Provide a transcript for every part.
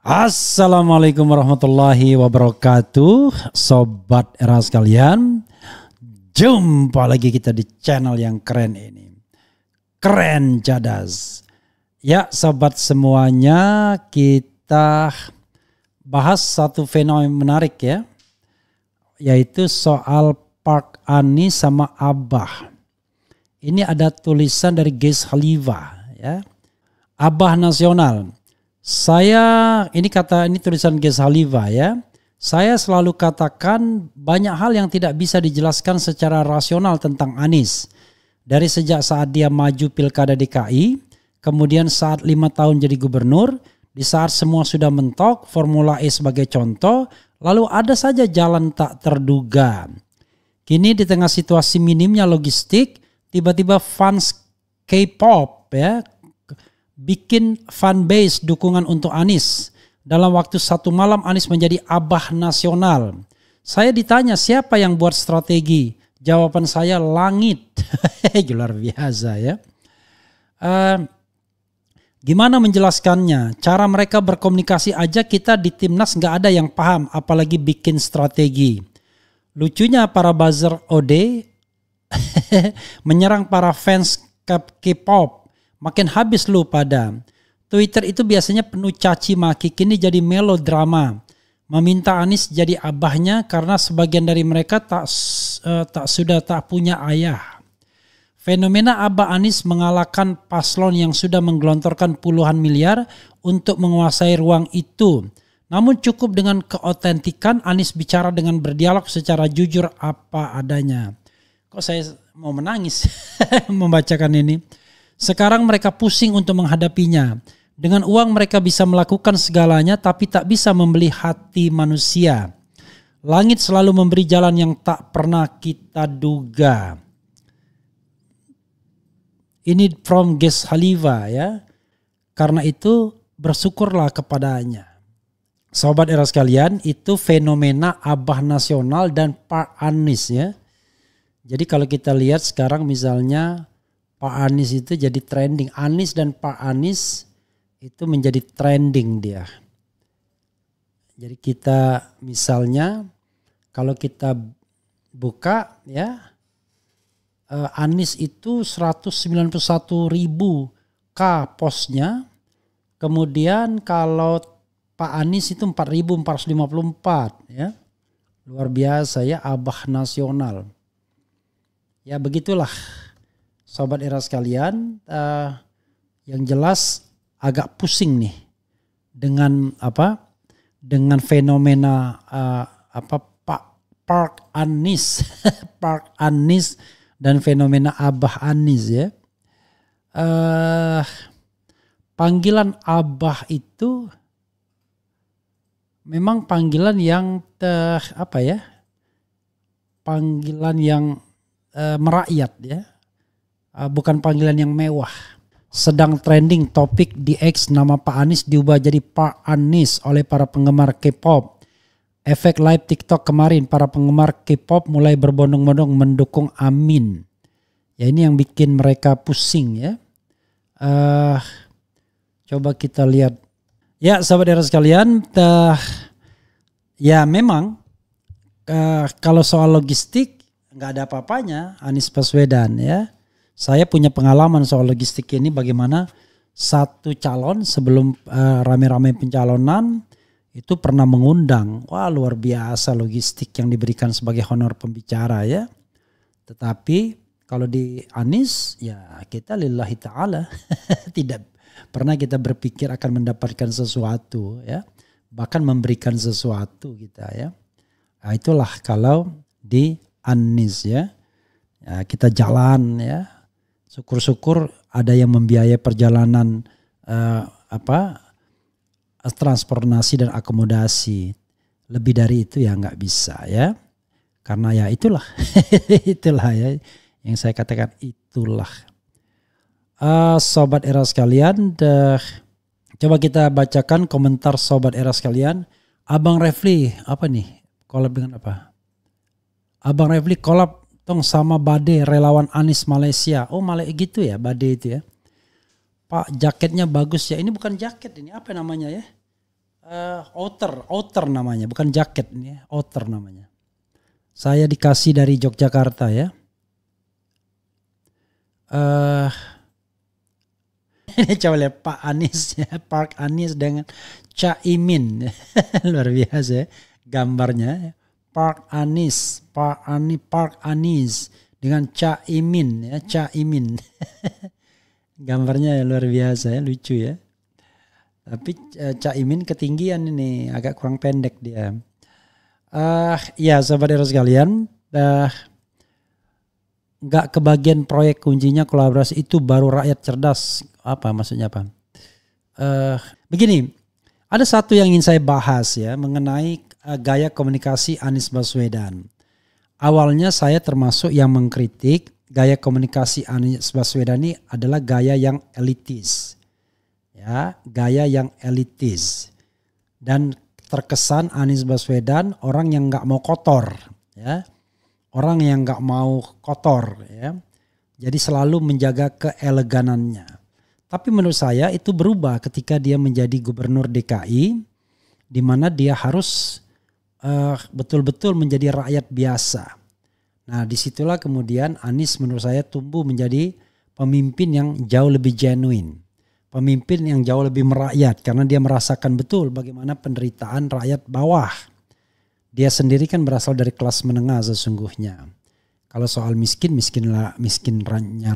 Assalamualaikum warahmatullahi wabarakatuh, sobat era sekalian. Jumpa lagi kita di channel yang keren ini, Keren Cadas. Ya sobat semuanya, kita bahas satu fenomena menarik ya, yaitu soal Park Anies sama Abah. Ini ada tulisan dari Wiz Khalifa ya, Abah Nasional. Ini tulisan Wiz Khalifa ya. Saya selalu katakan banyak hal yang tidak bisa dijelaskan secara rasional tentang Anies. Dari sejak saat dia maju Pilkada DKI, kemudian saat 5 tahun jadi gubernur, di saat semua sudah mentok, Formula E sebagai contoh, lalu ada saja jalan tak terduga. Kini di tengah situasi minimnya logistik, tiba-tiba fans K-pop ya, bikin fanbase dukungan untuk Anies. Dalam waktu satu malam Anies menjadi Abah Nasional. Saya ditanya siapa yang buat strategi? Jawaban saya langit. Luar biasa ya. Gimana menjelaskannya? Cara mereka berkomunikasi aja kita di Timnas gak ada yang paham, apalagi bikin strategi. Lucunya para buzzer OD menyerang para fans K-pop. Makin habis lu pada. Twitter itu biasanya penuh caci maki, kini jadi melodrama. Meminta Anies jadi abahnya karena sebagian dari mereka sudah tak punya ayah. Fenomena Abah Anies mengalahkan paslon yang sudah menggelontorkan puluhan miliar untuk menguasai ruang itu. Namun cukup dengan keotentikan Anies bicara dengan berdialog secara jujur apa adanya. Kok saya mau menangis membacakan ini. Sekarang mereka pusing untuk menghadapinya. Dengan uang mereka bisa melakukan segalanya tapi tak bisa membeli hati manusia. Langit selalu memberi jalan yang tak pernah kita duga. Ini from Wiz Khalifa ya. Karena itu bersyukurlah kepadanya. Sobat era sekalian, itu fenomena Abah Nasional dan Pak Anies ya. Jadi kalau kita lihat sekarang misalnya Pak Anies itu jadi trending. Anies dan Pak Anies itu menjadi trending dia. Jadi kita misalnya kalau kita buka ya, Anies itu 191.000 K postnya. Kemudian kalau Pak Anies itu 4.454 ya. Luar biasa ya, Abah Nasional. Ya begitulah. Sobat era sekalian, yang jelas agak pusing nih dengan dengan fenomena Park Anies, Park Anies dan fenomena Abah Anies ya. Panggilan Abah itu memang panggilan yang panggilan yang merakyat ya. Bukan panggilan yang mewah. Sedang trending topik di X, nama Pak Anies diubah jadi Pak Anies oleh para penggemar K-pop. Efek live TikTok kemarin, para penggemar K-pop mulai berbondong-bondong mendukung Amin. Ya ini yang bikin mereka pusing ya. Coba kita lihat. Ya sahabat era sekalian, ya memang kalau soal logistik nggak ada apa-apanya Anies Baswedan ya. Saya punya pengalaman soal logistik ini, bagaimana satu calon sebelum rame-rame pencalonan itu pernah mengundang. Wah luar biasa logistik yang diberikan sebagai honor pembicara ya. Tetapi kalau di Anies ya kita lillahi ta'ala. Tidak pernah kita berpikir akan mendapatkan sesuatu ya. Bahkan memberikan sesuatu kita ya. Nah, itulah kalau di Anies ya. Ya kita jalan ya. Syukur-syukur ada yang membiayai perjalanan transportasi dan akomodasi. Lebih dari itu ya nggak bisa ya. Karena ya itulah, itulah ya yang saya katakan itulah. Sobat era sekalian, coba kita bacakan komentar sobat era sekalian. Abang Refli apa nih? Kolab dengan apa? Abang Refli kolab tong sama Bade relawan Anies Malaysia. Oh gitu ya Bade itu ya. Pak jaketnya bagus ya. Ini bukan jaket, ini apa namanya ya? Outer namanya, bukan jaket ini, outer namanya. Saya dikasih dari Yogyakarta ya. Ini coba lihat Pak Anies ya, Park Anies dengan Caimin. Luar biasa ya, gambarnya. Park Anies dengan Caimin ya, Caimin. Gambarnya luar biasa ya, lucu ya. Tapi Caimin ketinggian ini, agak kurang pendek dia. Ya sahabat Eros sekalian, nggak kebagian proyek kuncinya kolaborasi itu baru rakyat cerdas. Apa maksudnya apa? Begini, ada satu yang ingin saya bahas ya mengenai gaya komunikasi Anies Baswedan. Awalnya saya termasuk yang mengkritik gaya komunikasi Anies Baswedan ini adalah gaya yang elitis. Ya, gaya yang elitis. Dan terkesan Anies Baswedan orang yang nggak mau kotor, ya. Orang yang nggak mau kotor, ya. Jadi selalu menjaga keeleganannya. Tapi menurut saya itu berubah ketika dia menjadi gubernur DKI, di mana dia harus betul-betul menjadi rakyat biasa. Nah disitulah kemudian Anies menurut saya tumbuh menjadi pemimpin yang jauh lebih genuine. Pemimpin yang jauh lebih merakyat karena dia merasakan betul bagaimana penderitaan rakyat bawah. Dia sendiri kan berasal dari kelas menengah sesungguhnya. Kalau soal miskinnya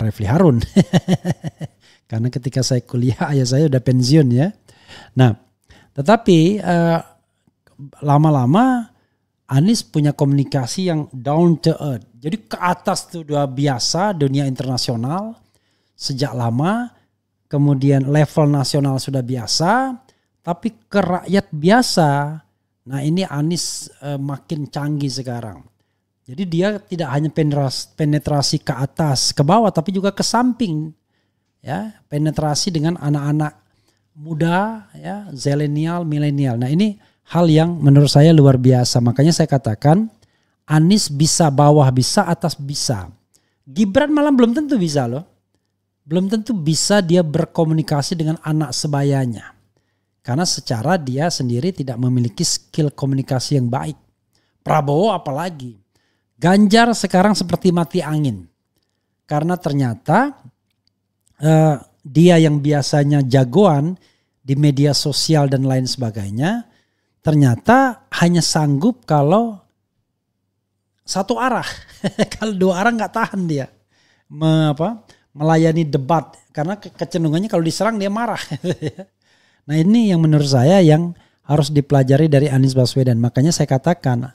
Refli Harun. Karena ketika saya kuliah ayah saya udah pensiun ya. Nah, tetapi lama-lama Anies punya komunikasi yang down to earth. Jadi ke atas tuh udah biasa dunia internasional sejak lama. Kemudian level nasional sudah biasa. Tapi ke rakyat biasa. Nah ini Anies makin canggih sekarang. Jadi dia tidak hanya penetrasi ke atas, ke bawah, tapi juga ke samping. Ya, penetrasi dengan anak-anak muda, ya, zilenial, milenial. Nah ini hal yang menurut saya luar biasa. Makanya saya katakan Anies bisa bawah bisa, atas bisa. Gibran malah belum tentu bisa loh. Belum tentu bisa dia berkomunikasi dengan anak sebayanya. Karena secara dia sendiri tidak memiliki skill komunikasi yang baik. Prabowo apalagi. Ganjar sekarang seperti mati angin. Karena ternyata dia yang biasanya jagoan di media sosial dan lain sebagainya. Ternyata hanya sanggup kalau satu arah. Kalau dua arah gak tahan dia. Melayani debat. Karena kecenderungannya kalau diserang dia marah. Nah ini yang menurut saya yang harus dipelajari dari Anies Baswedan. Makanya saya katakan,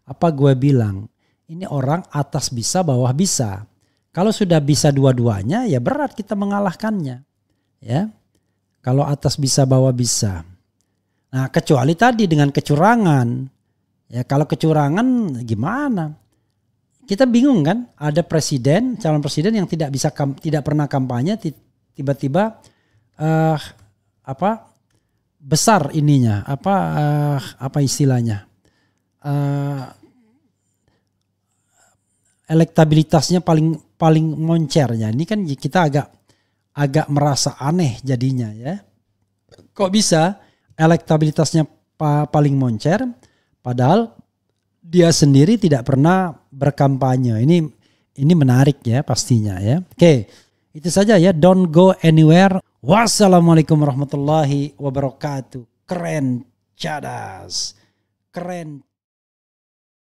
apa gue bilang, ini orang atas bisa, bawah bisa. Kalau sudah bisa dua-duanya ya berat kita mengalahkannya. Ya, kalau atas bisa, bawah bisa. Nah kecuali tadi dengan kecurangan. Ya kalau kecurangan gimana? Kita bingung kan? Ada presiden, calon presiden yang tidak pernah kampanye, tiba-tiba besar ininya, apa istilahnya, elektabilitasnya paling moncernya. Ini kan kita agak merasa aneh jadinya ya. Kok bisa elektabilitasnya paling moncer, padahal dia sendiri tidak pernah berkampanye. Ini menarik ya pastinya ya. Oke, itu saja ya. Don't go anywhere. Wassalamualaikum warahmatullahi wabarakatuh. Keren cadas. Keren